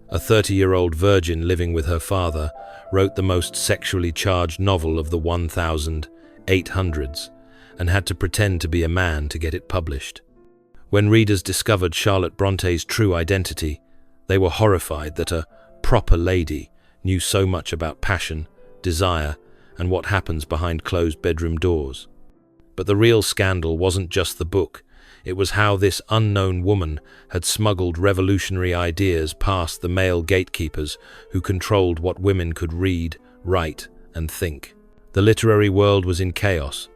A 30-year-old virgin living with her father wrote the most sexually charged novel of the 1800s and had to pretend to be a man to get it published. When readers discovered Charlotte Bronte's true identity, they were horrified that a proper lady knew so much about passion, desire, and what happens behind closed bedroom doors. But the real scandal wasn't just the book. It was how this unknown woman had smuggled revolutionary ideas past the male gatekeepers who controlled what women could read, write, and think. The literary world was in chaos.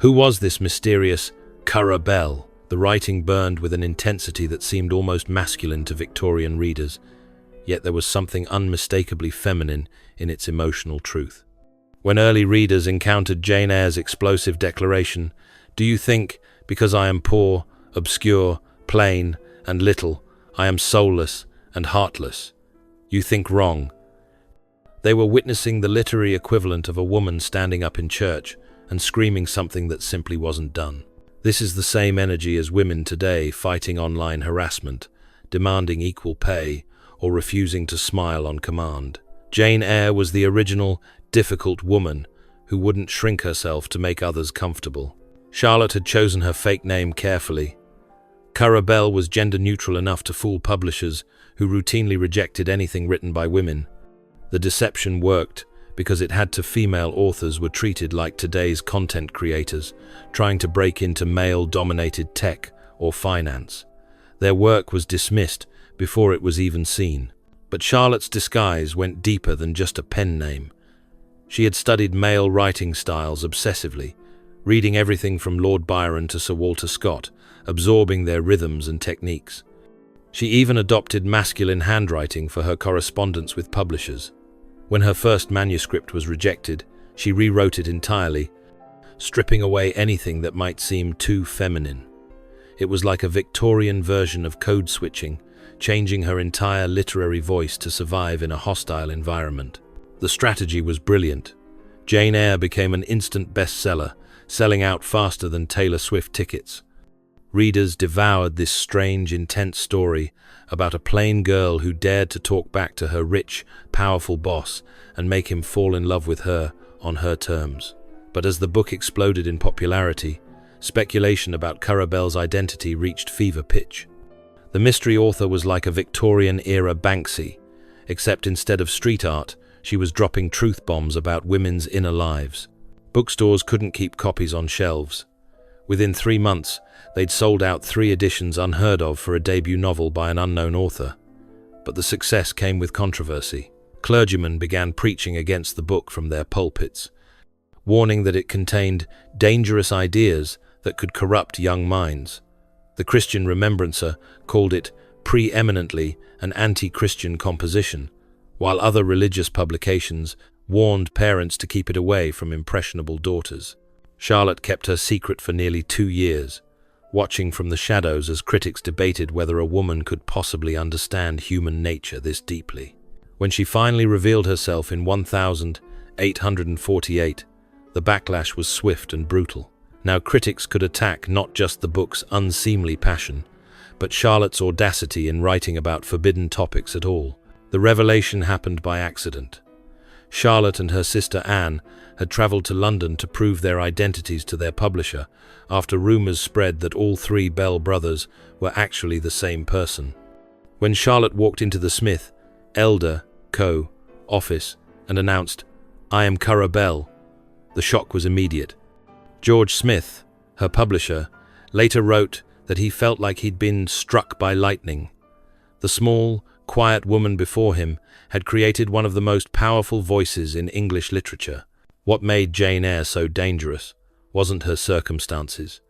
Who was this mysterious Currer Bell? The writing burned with an intensity that seemed almost masculine to Victorian readers, yet there was something unmistakably feminine in its emotional truth. When early readers encountered Jane Eyre's explosive declaration, "Do you think, because I am poor, obscure, plain, and little, I am soulless and heartless? You think wrong." They were witnessing the literary equivalent of a woman standing up in church and screaming something that simply wasn't done. This is the same energy as women today fighting online harassment, demanding equal pay, or refusing to smile on command. Jane Eyre was the original, difficult woman who wouldn't shrink herself to make others comfortable. Charlotte had chosen her fake name carefully. Currer Bell was gender-neutral enough to fool publishers who routinely rejected anything written by women. The deception worked because female authors were treated like today's content creators, trying to break into male-dominated tech or finance. Their work was dismissed before it was even seen. But Charlotte's disguise went deeper than just a pen name. She had studied male writing styles obsessively, reading everything from Lord Byron to Sir Walter Scott, absorbing their rhythms and techniques. She even adopted masculine handwriting for her correspondence with publishers. When her first manuscript was rejected, she rewrote it entirely, stripping away anything that might seem too feminine. It was like a Victorian version of code switching, changing her entire literary voice to survive in a hostile environment. The strategy was brilliant. Jane Eyre became an instant bestseller, selling out faster than Taylor Swift tickets. Readers devoured this strange, intense story about a plain girl who dared to talk back to her rich, powerful boss and make him fall in love with her on her terms. But as the book exploded in popularity, speculation about Currer Bell's identity reached fever pitch. The mystery author was like a Victorian-era Banksy, except instead of street art, she was dropping truth bombs about women's inner lives. Bookstores couldn't keep copies on shelves. Within 3 months, they'd sold out 3 editions unheard of for a debut novel by an unknown author. But the success came with controversy. Clergymen began preaching against the book from their pulpits, warning that it contained dangerous ideas that could corrupt young minds. The Christian Remembrancer called it preeminently an anti-Christian composition, while other religious publications warned parents to keep it away from impressionable daughters. Charlotte kept her secret for nearly 2 years, watching from the shadows as critics debated whether a woman could possibly understand human nature this deeply. When she finally revealed herself in 1848, the backlash was swift and brutal. Now critics could attack not just the book's unseemly passion, but Charlotte's audacity in writing about forbidden topics at all. The revelation happened by accident. Charlotte and her sister Anne had traveled to London to prove their identities to their publisher after rumors spread that all 3 Bell brothers were actually the same person. When Charlotte walked into the Smith, Elder, Co. office and announced, "I am Currer Bell," the shock was immediate. George Smith, her publisher, later wrote that he felt like he'd been struck by lightning. The small, quiet woman before him had created one of the most powerful voices in English literature. What made Jane Eyre so dangerous wasn't her circumstances.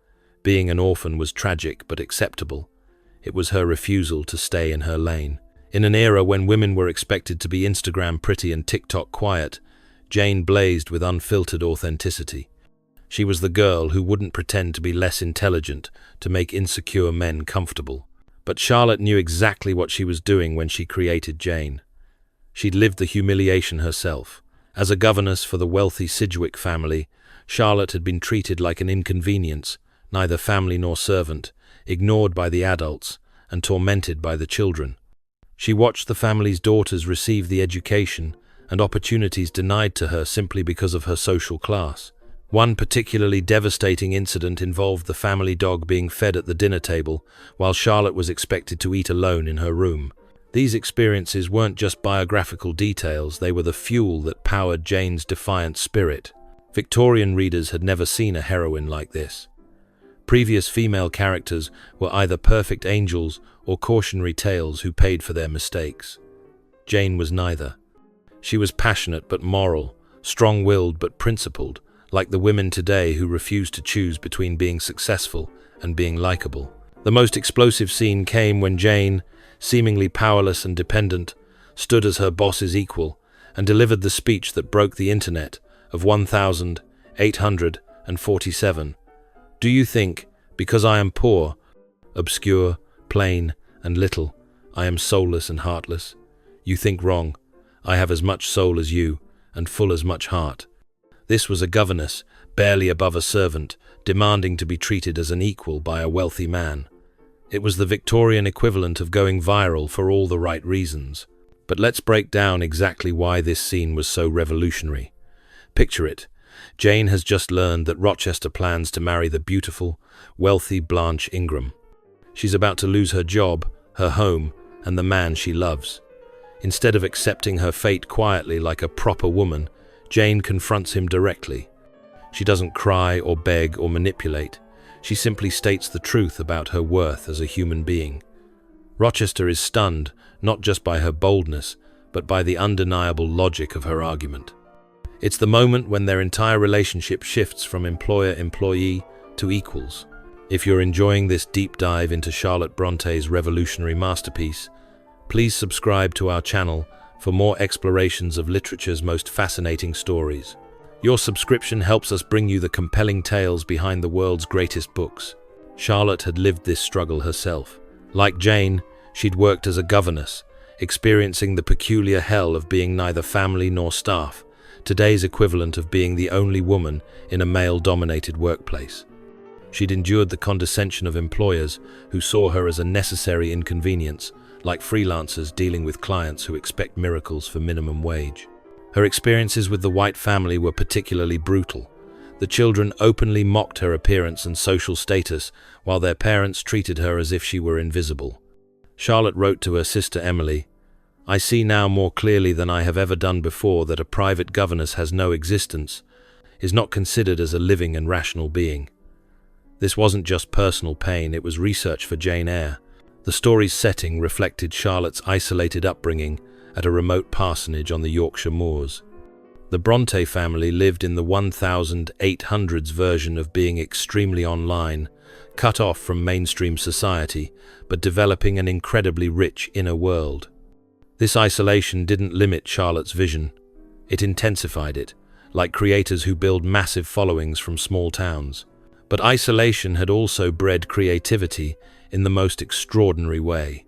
Being an orphan was tragic but acceptable. It was her refusal to stay in her lane. In an era when women were expected to be Instagram pretty and TikTok quiet, Jane blazed with unfiltered authenticity. She was the girl who wouldn't pretend to be less intelligent to make insecure men comfortable. But Charlotte knew exactly what she was doing when she created Jane. She'd lived the humiliation herself. As a governess for the wealthy Sidgwick family, Charlotte had been treated like an inconvenience, neither family nor servant, ignored by the adults, and tormented by the children. She watched the family's daughters receive the education and opportunities denied to her simply because of her social class. One particularly devastating incident involved the family dog being fed at the dinner table, while Charlotte was expected to eat alone in her room. These experiences weren't just biographical details, they were the fuel that powered Jane's defiant spirit. Victorian readers had never seen a heroine like this. Previous female characters were either perfect angels or cautionary tales who paid for their mistakes. Jane was neither. She was passionate but moral, strong-willed but principled, like the women today who refuse to choose between being successful and being likable. The most explosive scene came when Jane, seemingly powerless and dependent, stood as her boss's equal and delivered the speech that broke the internet of 1847. Do you think, because I am poor, obscure, plain, and little, I am soulless and heartless? You think wrong. I have as much soul as you, and full as much heart. This was a governess, barely above a servant, demanding to be treated as an equal by a wealthy man. It was the Victorian equivalent of going viral for all the right reasons. But let's break down exactly why this scene was so revolutionary. Picture it. Jane has just learned that Rochester plans to marry the beautiful, wealthy Blanche Ingram. She's about to lose her job, her home, and the man she loves. Instead of accepting her fate quietly like a proper woman, Jane confronts him directly. She doesn't cry or beg or manipulate. She simply states the truth about her worth as a human being. Rochester is stunned, not just by her boldness, but by the undeniable logic of her argument. It's the moment when their entire relationship shifts from employer-employee to equals. If you're enjoying this deep dive into Charlotte Bronte's revolutionary masterpiece, please subscribe to our channel for more explorations of literature's most fascinating stories. Your subscription helps us bring you the compelling tales behind the world's greatest books. Charlotte had lived this struggle herself. Like Jane, she'd worked as a governess, experiencing the peculiar hell of being neither family nor staff, today's equivalent of being the only woman in a male-dominated workplace. She'd endured the condescension of employers who saw her as a necessary inconvenience, like freelancers dealing with clients who expect miracles for minimum wage. Her experiences with the White family were particularly brutal. The children openly mocked her appearance and social status, while their parents treated her as if she were invisible. Charlotte wrote to her sister Emily, "I see now more clearly than I have ever done before that a private governess has no existence, is not considered as a living and rational being." This wasn't just personal pain, it was research for Jane Eyre. The story's setting reflected Charlotte's isolated upbringing at a remote parsonage on the Yorkshire moors. The Brontë family lived in the 1800s version of being extremely online, cut off from mainstream society, but developing an incredibly rich inner world. This isolation didn't limit Charlotte's vision. It intensified it, like creators who build massive followings from small towns. But isolation had also bred creativity in the most extraordinary way.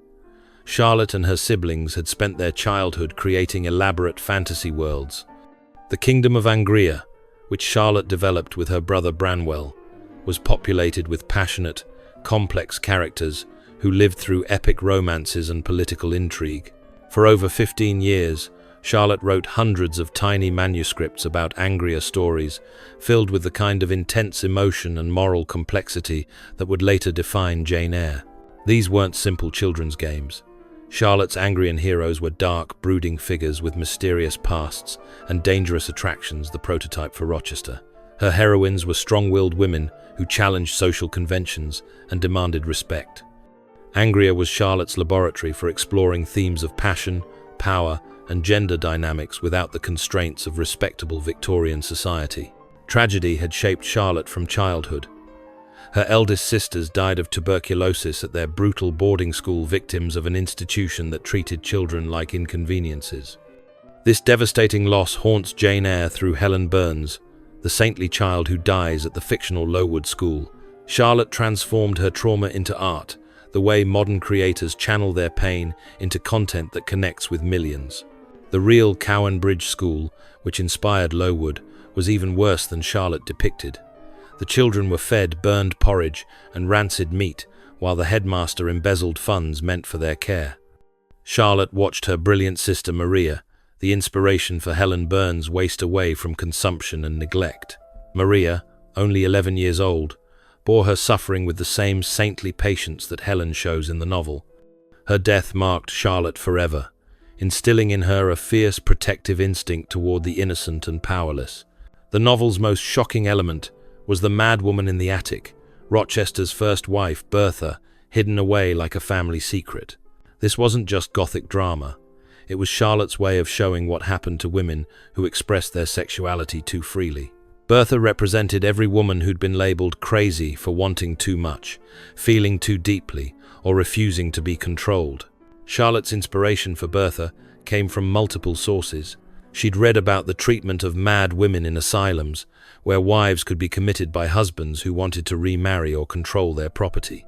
Charlotte and her siblings had spent their childhood creating elaborate fantasy worlds. The kingdom of Angria, which Charlotte developed with her brother Branwell, was populated with passionate, complex characters who lived through epic romances and political intrigue. For over 15 years, Charlotte wrote hundreds of tiny manuscripts about Angria stories, filled with the kind of intense emotion and moral complexity that would later define Jane Eyre. These weren't simple children's games. Charlotte's Angrian heroes were dark, brooding figures with mysterious pasts and dangerous attractions, the prototype for Rochester. Her heroines were strong-willed women who challenged social conventions and demanded respect. Angria was Charlotte's laboratory for exploring themes of passion, power, and gender dynamics without the constraints of respectable Victorian society. Tragedy had shaped Charlotte from childhood. Her eldest sisters died of tuberculosis at their brutal boarding school, victims of an institution that treated children like inconveniences. This devastating loss haunts Jane Eyre through Helen Burns, the saintly child who dies at the fictional Lowood School. Charlotte transformed her trauma into art, the way modern creators channel their pain into content that connects with millions. The real Cowan Bridge School, which inspired Lowood, was even worse than Charlotte depicted. The children were fed burned porridge and rancid meat, while the headmaster embezzled funds meant for their care. Charlotte watched her brilliant sister Maria, the inspiration for Helen Burns, waste away from consumption and neglect. Maria, only 11 years old, bore her suffering with the same saintly patience that Helen shows in the novel. Her death marked Charlotte forever, instilling in her a fierce protective instinct toward the innocent and powerless. The novel's most shocking element was the madwoman in the attic, Rochester's first wife, Bertha, hidden away like a family secret. This wasn't just Gothic drama. It was Charlotte's way of showing what happened to women who expressed their sexuality too freely. Bertha represented every woman who'd been labeled crazy for wanting too much, feeling too deeply, or refusing to be controlled. Charlotte's inspiration for Bertha came from multiple sources. She'd read about the treatment of mad women in asylums, where wives could be committed by husbands who wanted to remarry or control their property.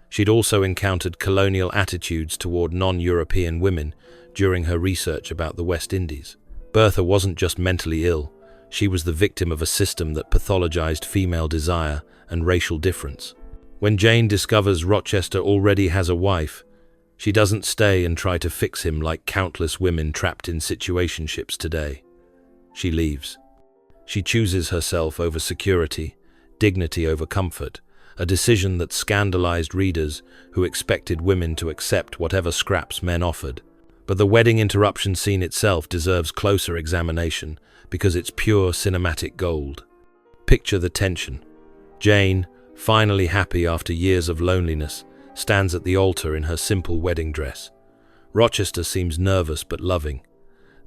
She'd also encountered colonial attitudes toward non-European women during her research about the West Indies. Bertha wasn't just mentally ill, she was the victim of a system that pathologized female desire and racial difference. When Jane discovers Rochester already has a wife, she doesn't stay and try to fix him like countless women trapped in situationships today. She leaves. She chooses herself over security, dignity over comfort, a decision that scandalized readers who expected women to accept whatever scraps men offered. But the wedding interruption scene itself deserves closer examination because it's pure cinematic gold. Picture the tension. Jane, finally happy after years of loneliness, stands at the altar in her simple wedding dress. Rochester seems nervous but loving.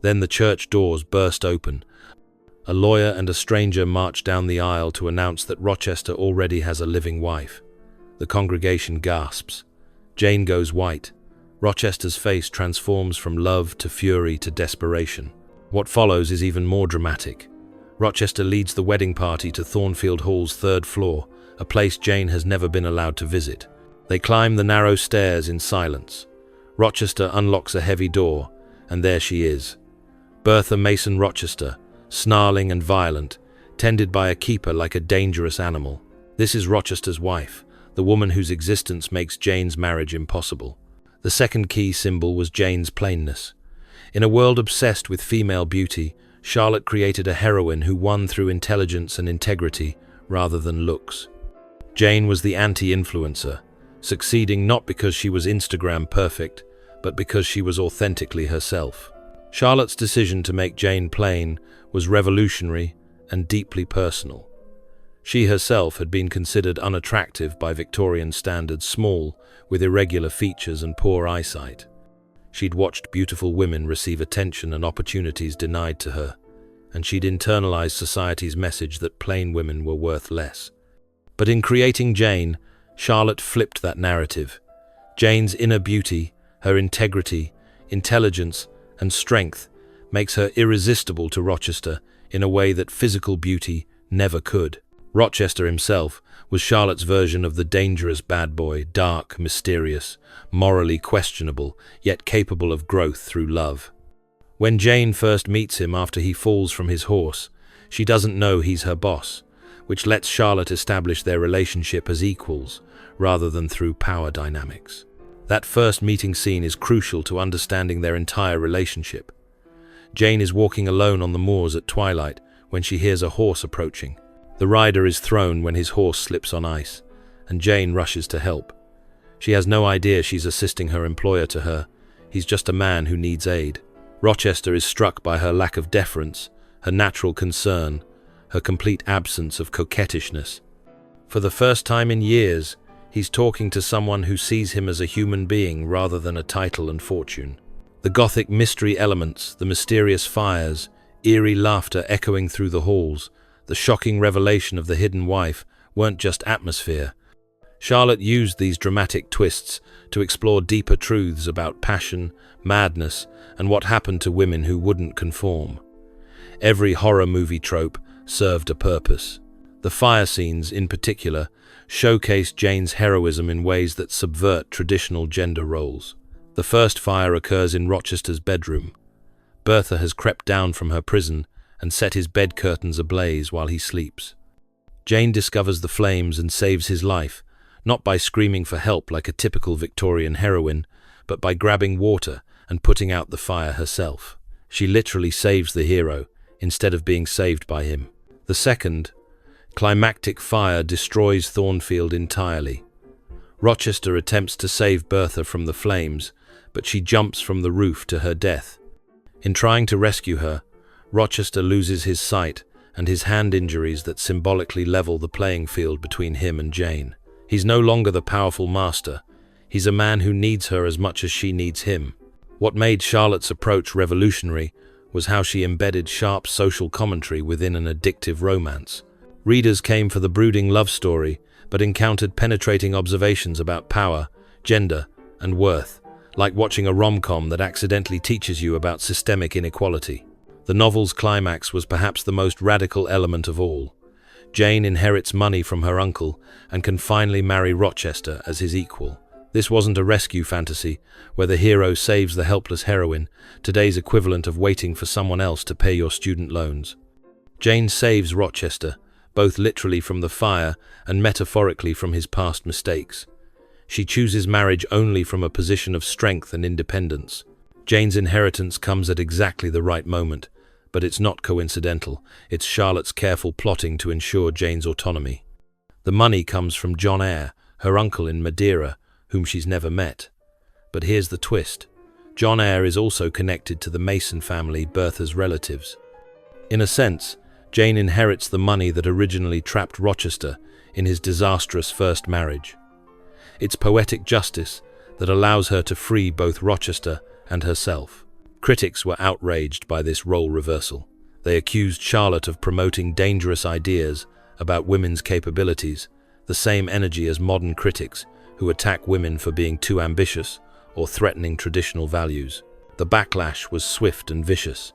Then the church doors burst open. A lawyer and a stranger march down the aisle to announce that Rochester already has a living wife. The congregation gasps. Jane goes white. Rochester's face transforms from love to fury to desperation. What follows is even more dramatic. Rochester leads the wedding party to Thornfield Hall's third floor, a place Jane has never been allowed to visit. They climb the narrow stairs in silence. Rochester unlocks a heavy door, and there she is. Bertha Mason Rochester, snarling and violent, tended by a keeper like a dangerous animal. This is Rochester's wife, the woman whose existence makes Jane's marriage impossible. The second key symbol was Jane's plainness. In a world obsessed with female beauty, Charlotte created a heroine who won through intelligence and integrity rather than looks. Jane was the anti-influencer, succeeding not because she was Instagram perfect, but because she was authentically herself. Charlotte's decision to make Jane plain was revolutionary and deeply personal. She herself had been considered unattractive by Victorian standards, small, with irregular features and poor eyesight. She'd watched beautiful women receive attention and opportunities denied to her, and she'd internalized society's message that plain women were worth less. But in creating Jane, Charlotte flipped that narrative. Jane's inner beauty, her integrity, intelligence, and strength makes her irresistible to Rochester in a way that physical beauty never could. Rochester himself was Charlotte's version of the dangerous bad boy, dark, mysterious, morally questionable, yet capable of growth through love. When Jane first meets him after he falls from his horse, she doesn't know he's her boss, which lets Charlotte establish their relationship as equals, rather than through power dynamics. That first meeting scene is crucial to understanding their entire relationship. Jane is walking alone on the moors at twilight when she hears a horse approaching. The rider is thrown when his horse slips on ice, and Jane rushes to help. She has no idea she's assisting her employer to her. He's just a man who needs aid. Rochester is struck by her lack of deference, her natural concern, her complete absence of coquettishness. For the first time in years, he's talking to someone who sees him as a human being rather than a title and fortune. The Gothic mystery elements, the mysterious fires, eerie laughter echoing through the halls, the shocking revelation of the hidden wife weren't just atmosphere. Charlotte used these dramatic twists to explore deeper truths about passion, madness, and what happened to women who wouldn't conform. Every horror movie trope served a purpose. The fire scenes, in particular, showcased Jane's heroism in ways that subvert traditional gender roles. The first fire occurs in Rochester's bedroom. Bertha has crept down from her prison and set his bed curtains ablaze while he sleeps. Jane discovers the flames and saves his life, not by screaming for help like a typical Victorian heroine, but by grabbing water and putting out the fire herself. She literally saves the hero, instead of being saved by him. The second, climactic fire destroys Thornfield entirely. Rochester attempts to save Bertha from the flames, but she jumps from the roof to her death. In trying to rescue her, Rochester loses his sight and his hand injuries that symbolically level the playing field between him and Jane. He's no longer the powerful master. He's a man who needs her as much as she needs him. What made Charlotte's approach revolutionary was how she embedded sharp social commentary within an addictive romance. Readers came for the brooding love story, but encountered penetrating observations about power, gender, and worth, like watching a rom-com that accidentally teaches you about systemic inequality. The novel's climax was perhaps the most radical element of all. Jane inherits money from her uncle and can finally marry Rochester as his equal. This wasn't a rescue fantasy, where the hero saves the helpless heroine, today's equivalent of waiting for someone else to pay your student loans. Jane saves Rochester, both literally from the fire and metaphorically from his past mistakes. She chooses marriage only from a position of strength and independence. Jane's inheritance comes at exactly the right moment, but it's not coincidental. It's Charlotte's careful plotting to ensure Jane's autonomy. The money comes from John Eyre, her uncle in Madeira, whom she's never met. But here's the twist. John Eyre is also connected to the Mason family, Bertha's relatives. In a sense, Jane inherits the money that originally trapped Rochester in his disastrous first marriage. It's poetic justice that allows her to free both Rochester and herself. Critics were outraged by this role reversal. They accused Charlotte of promoting dangerous ideas about women's capabilities, the same energy as modern critics who attack women for being too ambitious or threatening traditional values. The backlash was swift and vicious.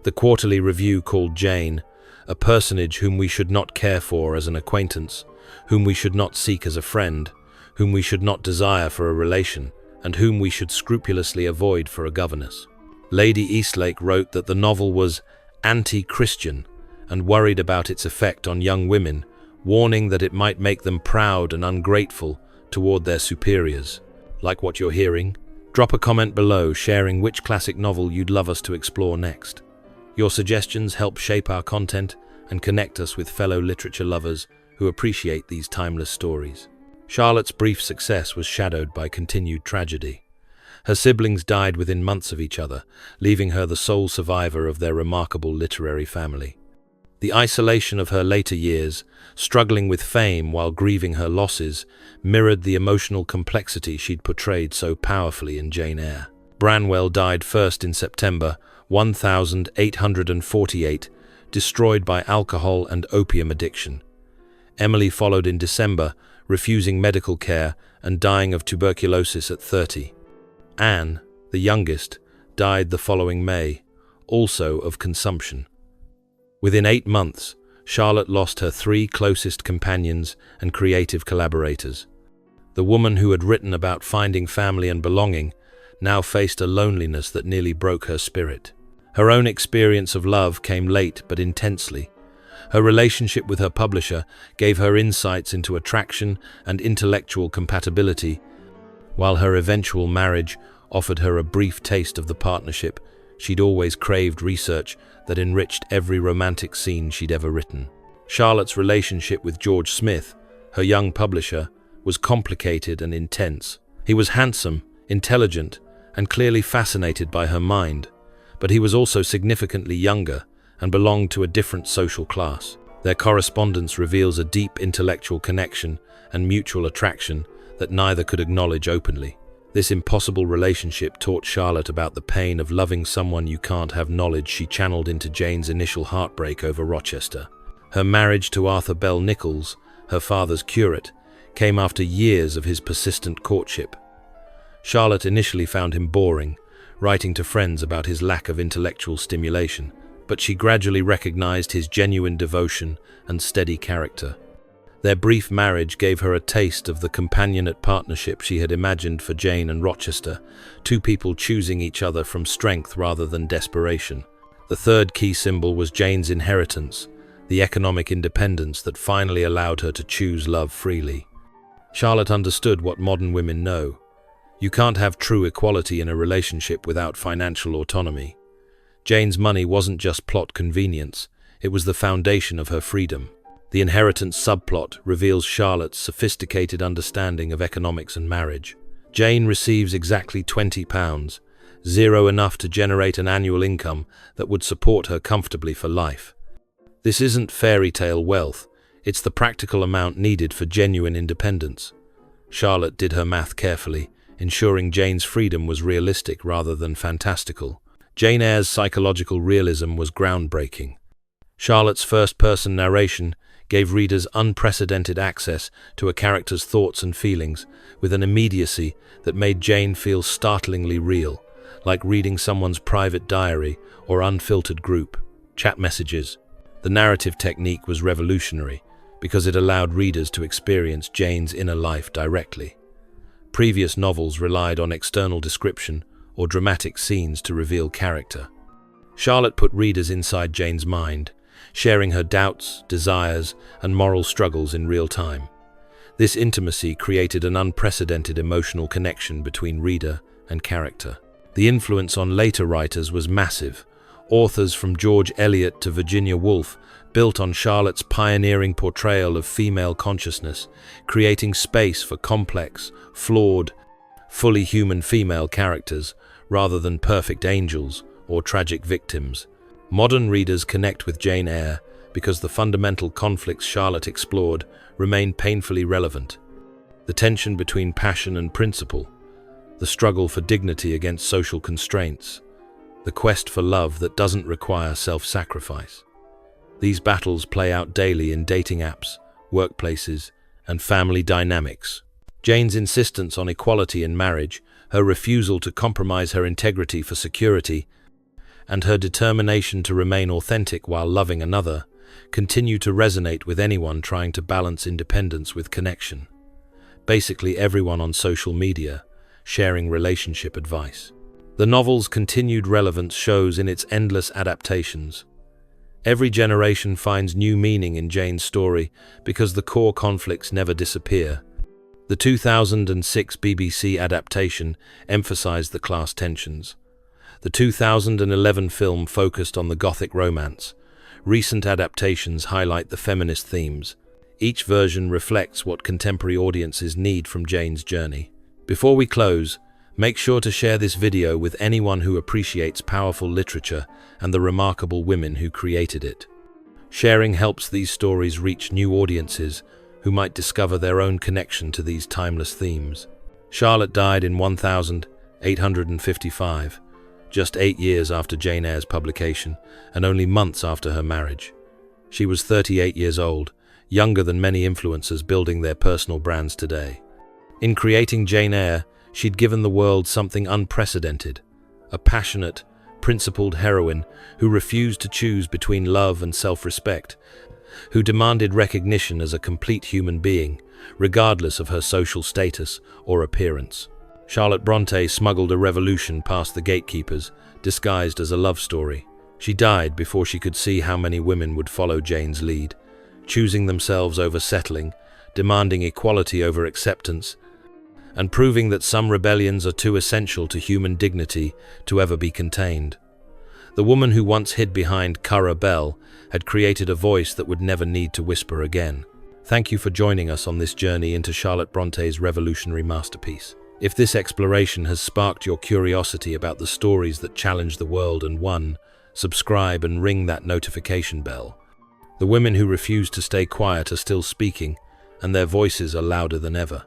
The Quarterly Review called Jane a personage whom we should not care for as an acquaintance, whom we should not seek as a friend, whom we should not desire for a relation, and whom we should scrupulously avoid for a governess. Lady Eastlake wrote that the novel was anti-Christian and worried about its effect on young women, warning that it might make them proud and ungrateful toward their superiors. Like what you're hearing? Drop a comment below sharing which classic novel you'd love us to explore next. Your suggestions help shape our content and connect us with fellow literature lovers who appreciate these timeless stories. Charlotte's brief success was shadowed by continued tragedy. Her siblings died within months of each other, leaving her the sole survivor of their remarkable literary family. The isolation of her later years, struggling with fame while grieving her losses, mirrored the emotional complexity she'd portrayed so powerfully in Jane Eyre. Branwell died first in September 1848, destroyed by alcohol and opium addiction. Emily followed in December, refusing medical care and dying of tuberculosis at 30. Anne, the youngest, died the following May, also of consumption. Within 8 months, Charlotte lost her 3 closest companions and creative collaborators. The woman who had written about finding family and belonging now faced a loneliness that nearly broke her spirit. Her own experience of love came late but intensely. Her relationship with her publisher gave her insights into attraction and intellectual compatibility, while her eventual marriage offered her a brief taste of the partnership she'd always craved, research that enriched every romantic scene she'd ever written. Charlotte's relationship with George Smith, her young publisher, was complicated and intense. He was handsome, intelligent, and clearly fascinated by her mind, but he was also significantly younger and belonged to a different social class. Their correspondence reveals a deep intellectual connection and mutual attraction that neither could acknowledge openly. This impossible relationship taught Charlotte about the pain of loving someone you can't have knowledge she channeled into Jane's initial heartbreak over Rochester. Her marriage to Arthur Bell Nichols, her father's curate, came after years of his persistent courtship. Charlotte initially found him boring, writing to friends about his lack of intellectual stimulation, but she gradually recognized his genuine devotion and steady character. Their brief marriage gave her a taste of the companionate partnership she had imagined for Jane and Rochester, 2 people choosing each other from strength rather than desperation. The third key symbol was Jane's inheritance, the economic independence that finally allowed her to choose love freely. Charlotte understood what modern women know. You can't have true equality in a relationship without financial autonomy. Jane's money wasn't just plot convenience, it was the foundation of her freedom. The inheritance subplot reveals Charlotte's sophisticated understanding of economics and marriage. Jane receives exactly £20, zero enough to generate an annual income that would support her comfortably for life. This isn't fairy tale wealth, it's the practical amount needed for genuine independence. Charlotte did her math carefully, ensuring Jane's freedom was realistic rather than fantastical. Jane Eyre's psychological realism was groundbreaking. Charlotte's first-person narration gave readers unprecedented access to a character's thoughts and feelings, with an immediacy that made Jane feel startlingly real, like reading someone's private diary or unfiltered group chat messages. The narrative technique was revolutionary because it allowed readers to experience Jane's inner life directly. Previous novels relied on external description or dramatic scenes to reveal character. Charlotte put readers inside Jane's mind, sharing her doubts, desires, and moral struggles in real time. This intimacy created an unprecedented emotional connection between reader and character. The influence on later writers was massive. Authors from George Eliot to Virginia Woolf built on Charlotte's pioneering portrayal of female consciousness, creating space for complex, flawed, fully human female characters rather than perfect angels or tragic victims. Modern readers connect with Jane Eyre because the fundamental conflicts Charlotte explored remain painfully relevant. The tension between passion and principle, the struggle for dignity against social constraints, the quest for love that doesn't require self-sacrifice. These battles play out daily in dating apps, workplaces, and family dynamics. Jane's insistence on equality in marriage, her refusal to compromise her integrity for security, and her determination to remain authentic while loving another, continue to resonate with anyone trying to balance independence with connection. Basically everyone on social media, sharing relationship advice. The novel's continued relevance shows in its endless adaptations. Every generation finds new meaning in Jane's story because the core conflicts never disappear. The 2006 BBC adaptation emphasized the class tensions. The 2011 film focused on the Gothic romance. Recent adaptations highlight the feminist themes. Each version reflects what contemporary audiences need from Jane's journey. Before we close, make sure to share this video with anyone who appreciates powerful literature and the remarkable women who created it. Sharing helps these stories reach new audiences who might discover their own connection to these timeless themes. Charlotte died in 1855, just 8 years after Jane Eyre's publication, and only months after her marriage. She was 38 years old, younger than many influencers building their personal brands today. In creating Jane Eyre, she'd given the world something unprecedented, a passionate, principled heroine who refused to choose between love and self-respect, who demanded recognition as a complete human being, regardless of her social status or appearance. Charlotte Brontë smuggled a revolution past the gatekeepers, disguised as a love story. She died before she could see how many women would follow Jane's lead, choosing themselves over settling, demanding equality over acceptance, and proving that some rebellions are too essential to human dignity to ever be contained. The woman who once hid behind Cara Bell had created a voice that would never need to whisper again. Thank you for joining us on this journey into Charlotte Bronté's revolutionary masterpiece. If this exploration has sparked your curiosity about the stories that challenge the world and won, subscribe and ring that notification bell. The women who refuse to stay quiet are still speaking, and their voices are louder than ever.